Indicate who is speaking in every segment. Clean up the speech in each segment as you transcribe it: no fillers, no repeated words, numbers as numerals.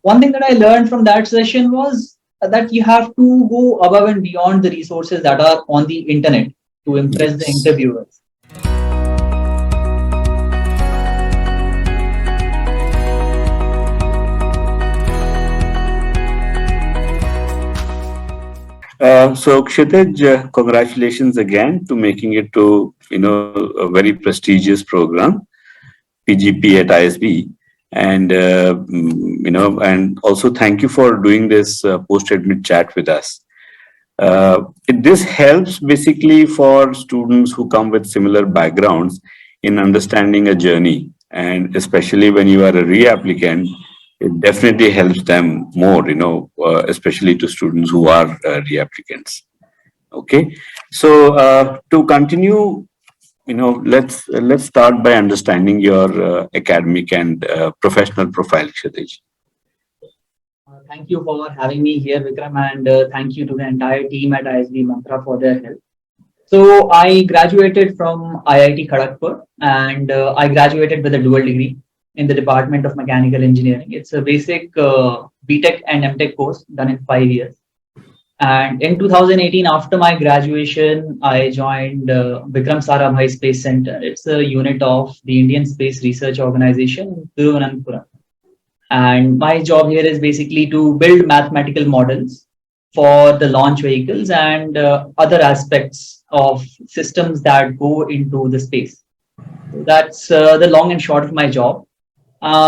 Speaker 1: one thing that I learned from that session was that you have to go above and beyond the resources that are on the internet to impress the
Speaker 2: Yes.
Speaker 1: interviewers.
Speaker 2: So Kshitij, congratulations again to making it to a very prestigious program, PGP at ISB, and and also thank you for doing this post-admit chat with us. This helps basically for students who come with similar backgrounds in understanding a journey, and especially when you are a reapplicant, it definitely helps them more, especially to students who are reapplicants. Okay, so to continue, let's start by understanding your academic and professional profile, Kshitij.
Speaker 1: Thank you for having me here, Vikram, and thank you to the entire team at ISBmantra for their help. So I graduated from IIT Kharagpur, and I graduated with a dual degree in the Department of Mechanical Engineering. It's a basic BTech and MTech course done in 5 years. And in 2018, after my graduation, I joined Vikram Sarabhai Space Center. It's a unit of the Indian Space Research Organization in Thiruvananthapuram. And my job here is basically to build mathematical models for the launch vehicles and other aspects of systems that go into the space. That's the long and short of my job.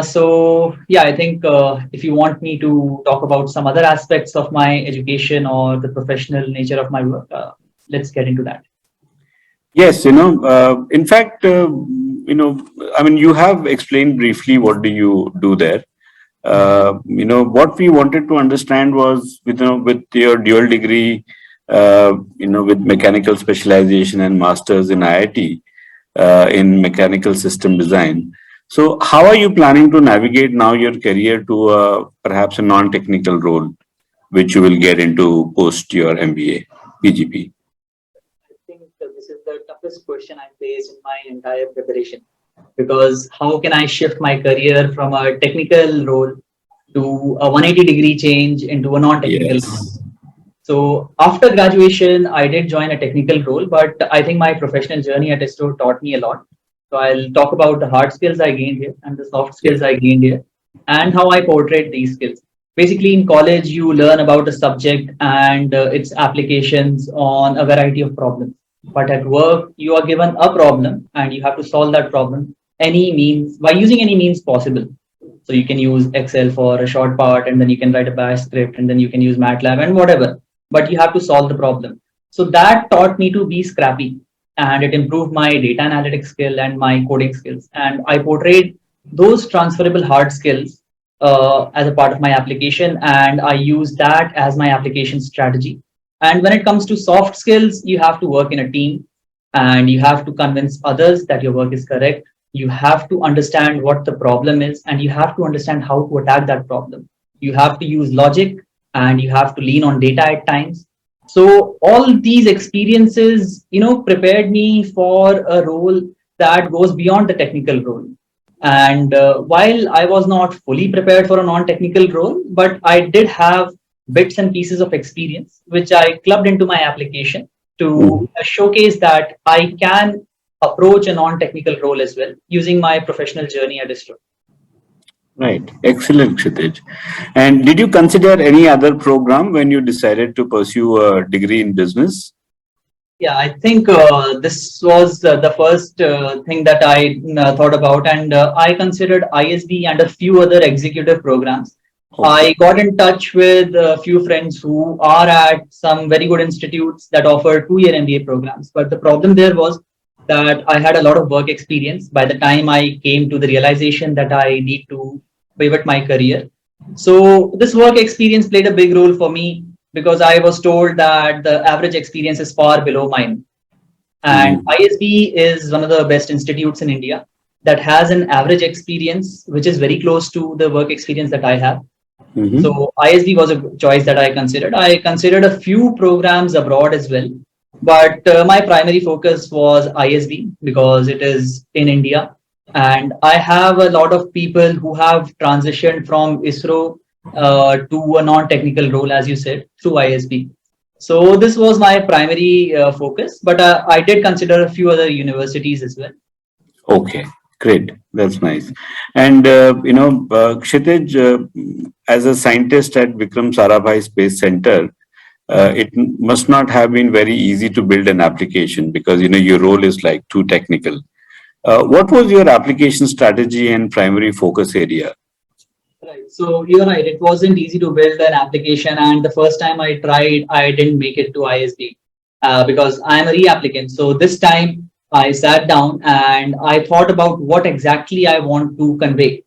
Speaker 1: So yeah, I think if you want me to talk about some other aspects of my education or the professional nature of my work, let's get into that.
Speaker 2: Yes, in fact, I mean, you have explained briefly what do you do there. What we wanted to understand was, with your dual degree, with mechanical specialization and masters in IIT in mechanical system design. So, how are you planning to navigate now your career to perhaps a non-technical role, which you will get into post your MBA, PGP?
Speaker 1: I think this is the toughest question I faced in my entire preparation, because how can I shift my career from a technical role to a 180-degree change into a non-technical role?
Speaker 2: Yes.
Speaker 1: So after graduation, I did join a technical role, but I think my professional journey at ISRO taught me a lot. So I'll talk about the hard skills I gained here and the soft skills I gained here and how I portrayed these skills. Basically, in college, you learn about a subject and its applications on a variety of problems. But at work, you are given a problem and you have to solve that problem any means by using any means possible. So you can use Excel for a short part, and then you can write a bash script, and then you can use MATLAB and whatever. But you have to solve the problem. So that taught me to be scrappy, and it improved my data analytics skill and my coding skills. And I portrayed those transferable hard skills as a part of my application, and I use that as my application strategy. And when it comes to soft skills, you have to work in a team, and you have to convince others that your work is correct. You have to understand what the problem is, and you have to understand how to attack that problem. You have to use logic, and you have to lean on data at times. So all these experiences, prepared me for a role that goes beyond the technical role. And while I was not fully prepared for a non-technical role, but I did have bits and pieces of experience, which I clubbed into my application to showcase that I can approach a non-technical role as well using my professional journey at ISRO.
Speaker 2: Right. Excellent, Kshitij. And did you consider any other program when you decided to pursue a degree in business?
Speaker 1: Yeah, I think this was the first thing that I thought about, and I considered ISB and a few other executive programs.
Speaker 2: Okay.
Speaker 1: I got in touch with a few friends who are at some very good institutes that offer 2-year MBA programs. But the problem there was that I had a lot of work experience by the time I came to the realization that I need to pivot my career. So this work experience played a big role for me because I was told that the average experience is far below mine. And ISB is one of the best institutes in India that has an average experience which is very close to the work experience that I have. So ISB was a choice that I considered. I considered a few programs abroad as well, but my primary focus was ISB because it is in India. And I have a lot of people who have transitioned from ISRO to a non-technical role, as you said, through ISB. So this was my primary focus, but I did consider a few other universities as well.
Speaker 2: Okay, great. That's nice. And Kshitij, as a scientist at Vikram Sarabhai Space Center, it must not have been very easy to build an application because your role is like too technical. What was your application strategy and primary focus area?
Speaker 1: Right. So you're right. It wasn't easy to build an application, and the first time I tried, I didn't make it to ISB because I'm a reapplicant. So this time I sat down and I thought about what exactly I want to convey.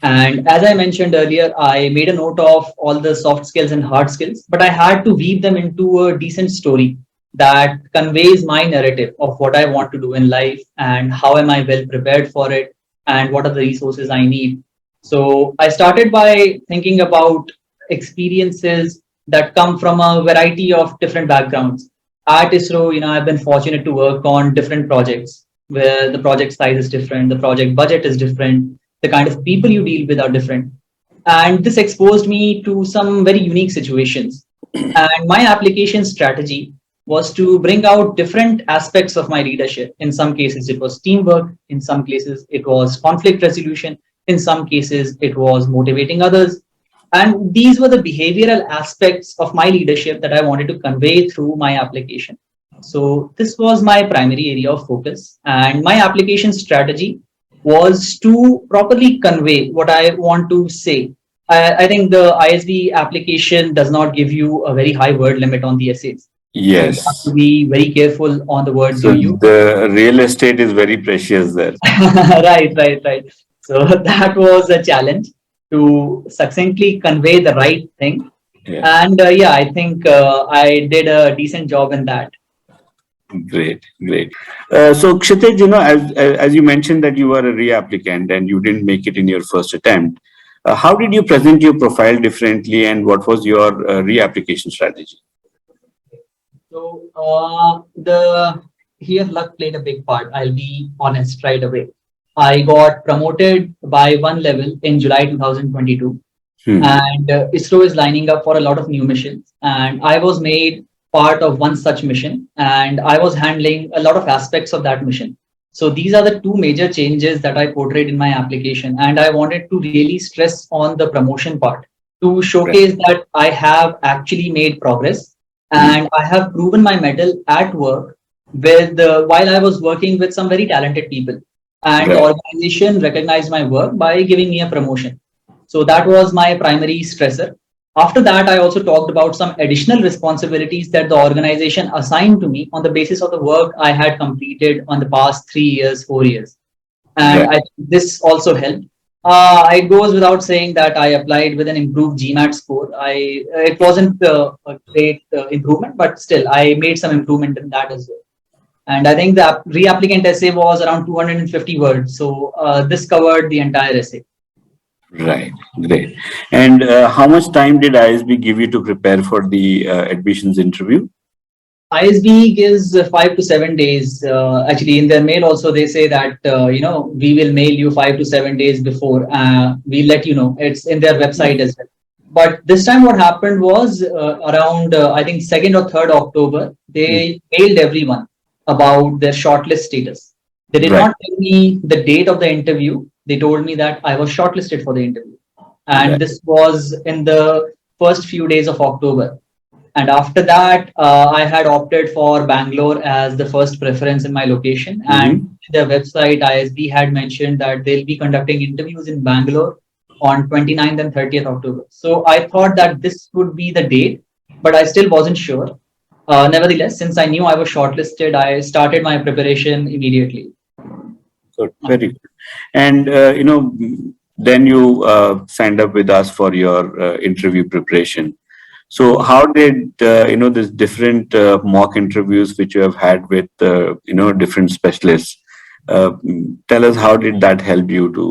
Speaker 1: And as I mentioned earlier, I made a note of all the soft skills and hard skills, but I had to weave them into a decent story that conveys my narrative of what I want to do in life and how am I well prepared for it and what are the resources I need. So I started by thinking about experiences that come from a variety of different backgrounds. At ISRO, I've been fortunate to work on different projects where the project size is different, the project budget is different, the kind of people you deal with are different. And this exposed me to some very unique situations. And my application strategy was to bring out different aspects of my leadership. In some cases, it was teamwork. In some cases, it was conflict resolution. In some cases, it was motivating others. And these were the behavioral aspects of my leadership that I wanted to convey through my application. So this was my primary area of focus. And my application strategy was to properly convey what I want to say. I think the ISB application does not give you a very high word limit on the essays. So you have to
Speaker 2: Yes.
Speaker 1: be very careful on the words you
Speaker 2: So
Speaker 1: use.
Speaker 2: the real estate is very precious there.
Speaker 1: Right. So that was a challenge to succinctly convey the right thing.
Speaker 2: Yeah.
Speaker 1: And yeah, I think I did a decent job in that.
Speaker 2: Great, great. So Kshitij, as you mentioned that you were a reapplicant and you didn't make it in your first attempt, how did you present your profile differently, and what was your reapplication strategy?
Speaker 1: So the here luck played a big part. I'll be honest right away. I got promoted by one level in July 2022,
Speaker 2: Hmm.
Speaker 1: and ISRO is lining up for a lot of new missions. And I was made part of one such mission, and I was handling a lot of aspects of that mission. So these are the two major changes that I portrayed in my application, and I wanted to really stress on the promotion part to
Speaker 2: Right.
Speaker 1: showcase that I have actually made progress and I have proven my mettle at work with while I was working with some very talented people, and the
Speaker 2: Right.
Speaker 1: organization recognized my work by giving me a promotion. So that was my primary stressor. After that, I also talked about some additional responsibilities that the organization assigned to me on the basis of the work I had completed on the past 3 years, 4 years. And
Speaker 2: Right.
Speaker 1: I think this also helped. It goes without saying that I applied with an improved GMAT score. It wasn't a great improvement, but still I made some improvement in that as well. And I think the reapplicant essay was around 250 words, so this covered the entire essay.
Speaker 2: Right. Great. And how much time did ISB give you to prepare for the admissions interview?
Speaker 1: ISB gives 5 to 7 days. Actually, in their mail also they say that we will mail you 5 to 7 days before. We'll let you know. It's in their website as well. But this time, what happened was around I think 2nd or 3rd October,
Speaker 2: Hmm.
Speaker 1: they mailed everyone about their shortlist status. They did
Speaker 2: Right.
Speaker 1: not tell me the date of the interview. They told me that I was shortlisted for the interview, and
Speaker 2: Right.
Speaker 1: this was in the first few days of October. And after that, I had opted for Bangalore as the first preference in my location. And
Speaker 2: Mhm.
Speaker 1: their website, ISB had mentioned that they'll be conducting interviews in Bangalore on 29th and 30th October. So I thought that this would be the date, but I still wasn't sure. Nevertheless, since I knew I was shortlisted, I started my preparation immediately.
Speaker 2: Good. Very good. And then you signed up with us for your interview preparation. So how did this different mock interviews which you have had with different specialists? Tell us, how did that help you to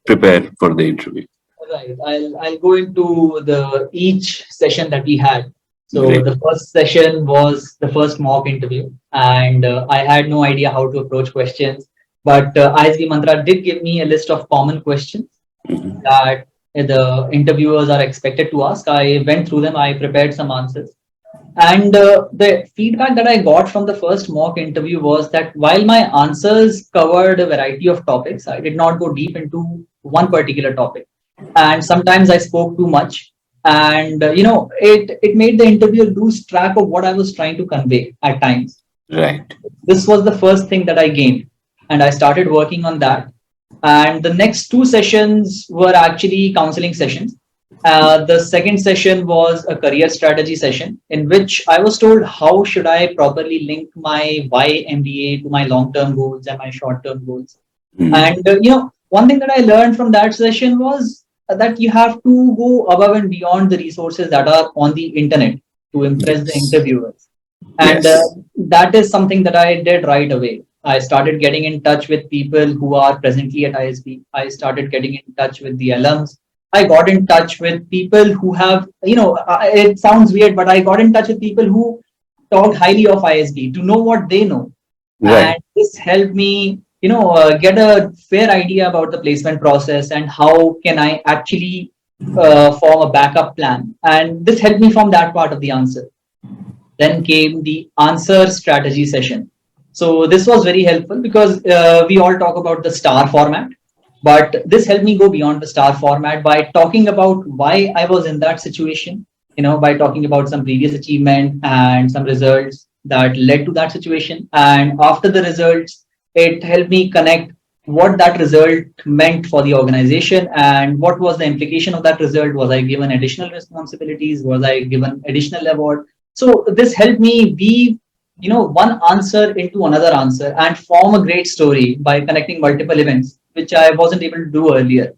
Speaker 2: prepare for the interview?
Speaker 1: Right. I'll go into the each session that we had. So
Speaker 2: Great.
Speaker 1: the first session was the first mock interview, and I had no idea how to approach questions. But ISB Mantra did give me a list of common questions
Speaker 2: Mhm.
Speaker 1: that the interviewers are expected to ask. I went through them, I prepared some answers. And the feedback that I got from the first mock interview was that while my answers covered a variety of topics, I did not go deep into one particular topic. And sometimes I spoke too much. And it made the interviewer lose track of what I was trying to convey at times.
Speaker 2: Right.
Speaker 1: This was the first thing that I gained, and I started working on that. And the next two sessions were actually counseling sessions. The second session was a career strategy session in which I was told how should I properly link my why MBA to my long-term goals and my short-term goals. And one thing that I learned from that session was that you have to go above and beyond the resources that are on the internet to impress the
Speaker 2: Yes.
Speaker 1: interviewers. And
Speaker 2: Yes.
Speaker 1: that is something that I did right away. I started getting in touch with people who are presently at ISB. I started getting in touch with the alums. I got in touch with people who have, it sounds weird, but I got in touch with people who talked highly of ISB to know what they know. And
Speaker 2: Right.
Speaker 1: this helped me, get a fair idea about the placement process and how can I actually form a backup plan. And this helped me form that part of the answer. Then came the answer strategy session. So this was very helpful because we all talk about the star format, but this helped me go beyond the star format by talking about why I was in that situation, by talking about some previous achievement and some results that led to that situation. And after the results, it helped me connect what that result meant for the organization and what was the implication of that result. Was I given additional responsibilities? Was I given additional award? So this helped me weave, one answer into another answer and form a great story by connecting multiple events, which I wasn't able to do earlier.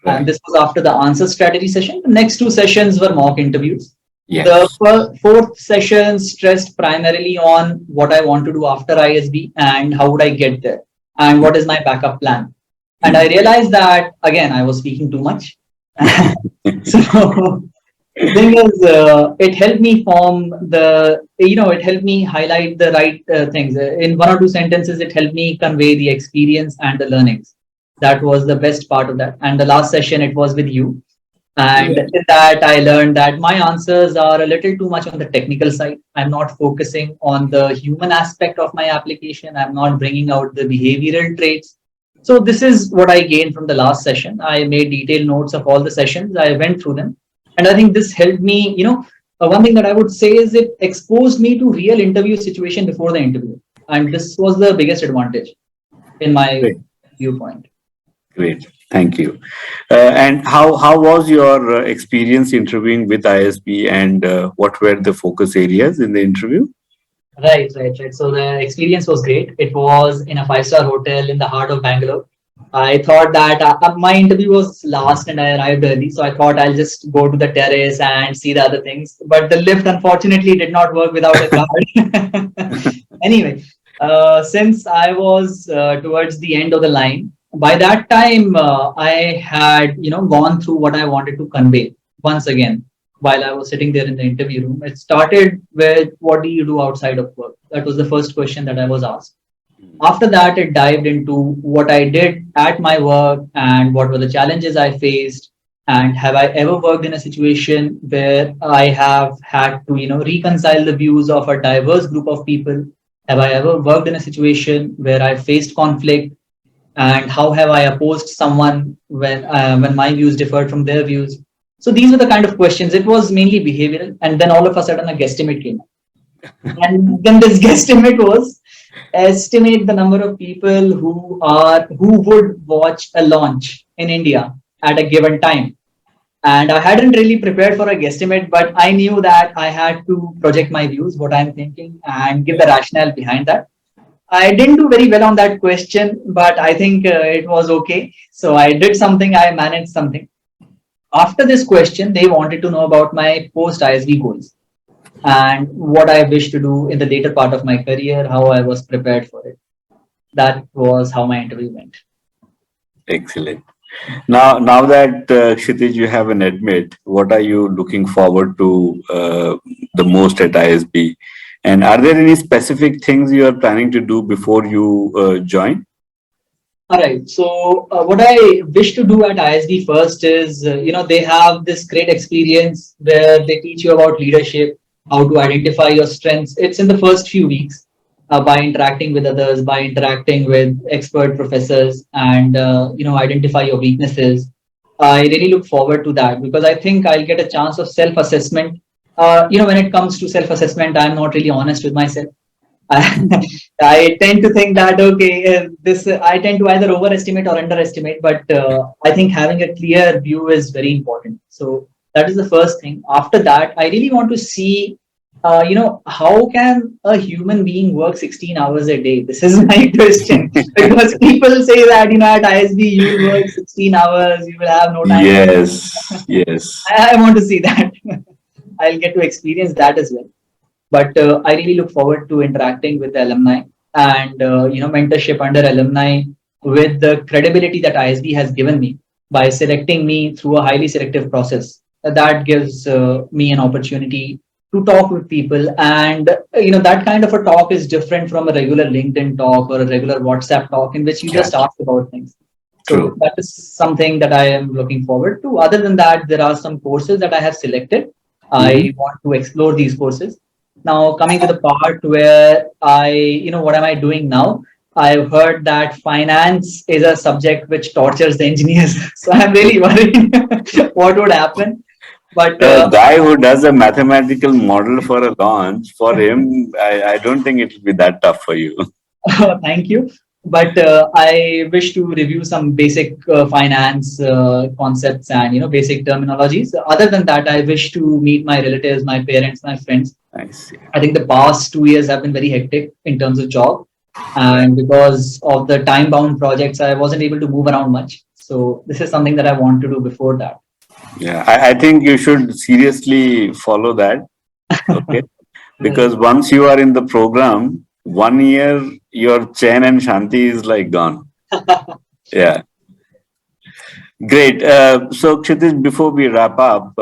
Speaker 1: And
Speaker 2: Right.
Speaker 1: this was after the answer strategy session. The next two sessions were mock interviews. The
Speaker 2: Yes.
Speaker 1: fourth session stressed primarily on what I want to do after ISB and how would I get there and what is my backup plan. And I realized that again, I was speaking too much. So the thing is, it helped me form it helped me highlight the right things. In one or two sentences, it helped me convey the experience and the learnings. That was the best part of that. And the last session, it was with you. And
Speaker 2: Right.
Speaker 1: in that, I learned that my answers are a little too much on the technical side. I'm not focusing on the human aspect of my application. I'm not bringing out the behavioral traits. So this is what I gained from the last session. I made detailed notes of all the sessions. I went through them. And I think this helped me, one thing that I would say is it exposed me to real interview situation before the interview. And this was the biggest advantage in my
Speaker 2: Great.
Speaker 1: viewpoint.
Speaker 2: Great. Thank you. And how was your experience interviewing with ISB, and what were the focus areas in the interview?
Speaker 1: Right. So the experience was great. It was in a five-star hotel in the heart of Bangalore. I thought that my interview was last and I arrived early. So I thought I'll just go to the terrace and see the other things. But the lift, unfortunately, did not work without a card. Anyway, since I was towards the end of the line, by that time, I had, gone through what I wanted to convey once again while I was sitting there in the interview room. It started with, what do you do outside of work? That was the first question that I was asked. After that, it dived into what I did at my work and what were the challenges I faced. And have I ever worked in a situation where I have had to, reconcile the views of a diverse group of people? Have I ever worked in a situation where I faced conflict? And how have I opposed someone when my views differed from their views? So these were the kind of questions. It was mainly behavioral, and then all of a sudden a guesstimate came up. And then this guesstimate was estimate the number of people who would watch a launch in India at a given time. And I hadn't really prepared for a guesstimate, but I knew that I had to project my views, what I'm thinking, and give the rationale behind that. I didn't do very well on that question, but I think it was okay. So I did something, I managed something. After this question, they wanted to know about my post ISB goals and what I wish to do in the later part of my career, how I was prepared for it. That was how my interview went.
Speaker 2: Excellent. Now that Kshitij, you have an admit, what are you looking forward to the most at ISB? And are there any specific things you are planning to do before you join?
Speaker 1: All right. So what I wish to do at ISB first is, they have this great experience where they teach you about leadership, how to identify your strengths. It's in the first few weeks by interacting with others, by interacting with expert professors, and identify your weaknesses. I really look forward to that because I think I'll get a chance of self-assessment. When it comes to self-assessment, I'm not really honest with myself. I tend to think that okay, this I tend to either overestimate or underestimate, but I think having a clear view is very important. So that is the first thing. After that, I really want to see, how can a human being work 16 hours a day? This is my question because people say that at ISB you will work 16 hours, you will have no time for.
Speaker 2: Yes, yes.
Speaker 1: I want to see that. I'll get to experience that as well. But I really look forward to interacting with the alumni and mentorship under alumni with the credibility that ISB has given me by selecting me through a highly selective process. That gives me an opportunity to talk with people, and that kind of a talk is different from a regular LinkedIn talk or a regular WhatsApp talk in which you
Speaker 2: Yeah,
Speaker 1: just ask about things. So
Speaker 2: true.
Speaker 1: that is something that I am looking forward to. Other than that, there are some courses that I have selected.
Speaker 2: Mhm.
Speaker 1: I want to explore these courses. Now, coming to the part where what am I doing now? I've heard that finance is a subject which tortures the engineers. So I'm really worried what would happen. But
Speaker 2: A guy who does a mathematical model for a launch, for him, I don't think it will be that tough for you.
Speaker 1: thank you. But I wish to review some basic finance concepts and basic terminologies. Other than that, I wish to meet my relatives, my parents, my friends.
Speaker 2: I see.
Speaker 1: I think the past 2 years have been very hectic in terms of job. And because of the time bound projects, I wasn't able to move around much. So this is something that I want to do before that.
Speaker 2: Yeah, I think you should seriously follow that. Okay.
Speaker 1: Right.
Speaker 2: Because once you are in the program, 1 year, your chain and shanti is like gone. Yeah. Great. So, Kshitij, before we wrap up,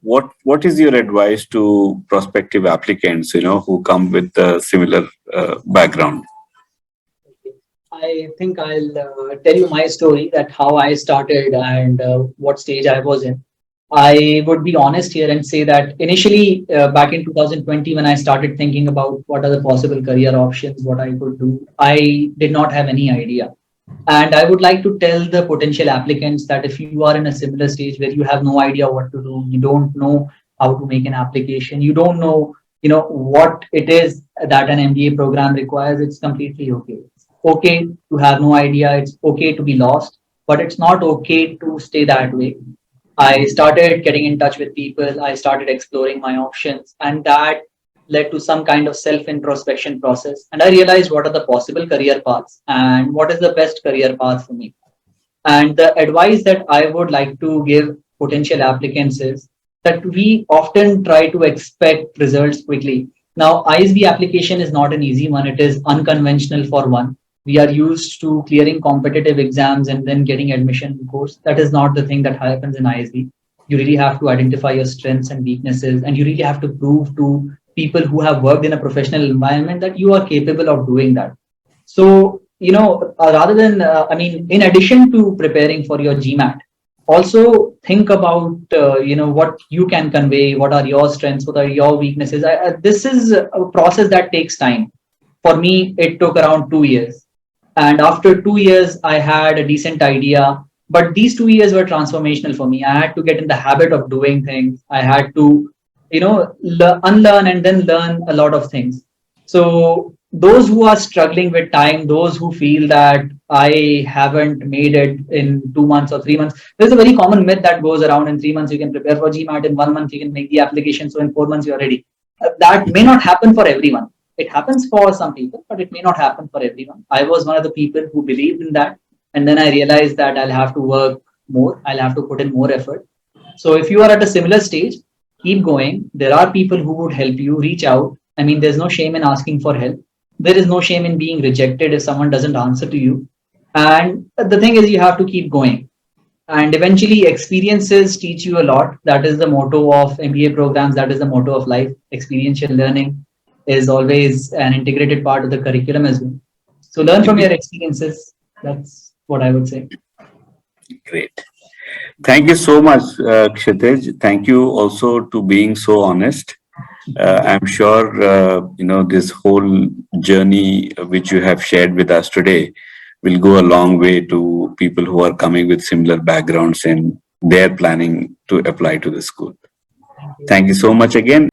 Speaker 2: what is your advice to prospective applicants, who come with a similar background?
Speaker 1: I think I'll tell you my story that how I started and what stage I was in. I would be honest here and say that initially, back in 2020, when I started thinking about what are the possible career options, what I could do, I did not have any idea. And I would like to tell the potential applicants that if you are in a similar stage where you have no idea what to do, you don't know how to make an application, you don't know, what it is that an MBA program requires, it's completely okay. It's okay to have no idea. It's okay to be lost, but it's not okay to stay that way. I started getting in touch with people. I started exploring my options, and that led to some kind of self introspection process. And I realized what are the possible career paths and what is the best career path for me. And the advice that I would like to give potential applicants is that we often try to expect results quickly. Now, ISB application is not an easy one, it is unconventional for one. We are used to clearing competitive exams and then getting admission in course. That is not the thing that happens in ISB. You really have to identify your strengths and weaknesses, and you really have to prove to people who have worked in a professional environment that you are capable of doing that. So, rather than, in addition to preparing for your GMAT, also think about, what you can convey, what are your strengths, what are your weaknesses. This is a process that takes time. For me, it took around 2 years. And after 2 years, I had a decent idea. But these 2 years were transformational for me. I had to get in the habit of doing things. I had to, unlearn and then learn a lot of things. So those who are struggling with time, those who feel that I haven't made it in 2 months or 3 months, there's a very common myth that goes around in 3 months you can prepare for GMAT, in 1 month you can make the application, so in 4 months you're ready. That may not happen for everyone. It happens for some people, but it may not happen for everyone. I was one of the people who believed in that. And then I realized that I'll have to work more, I'll have to put in more effort. So if you are at a similar stage, keep going. There are people who would help you. Reach out. I mean, there's no shame in asking for help. There is no shame in being rejected if someone doesn't answer to you. And the thing is, you have to keep going. And eventually, experiences teach you a lot. That is the motto of MBA programs. That is the motto of life. Experiential learning is always an integrated part of the curriculum as well. So learn from your experiences. That's what I would say.
Speaker 2: Great. Thank you so much, Kshitij. Thank you also to being so honest. I'm sure, this whole journey which you have shared with us today will go a long way to people who are coming with similar backgrounds and they're planning to apply to the school.
Speaker 1: Thank you.
Speaker 2: Thank you so much again.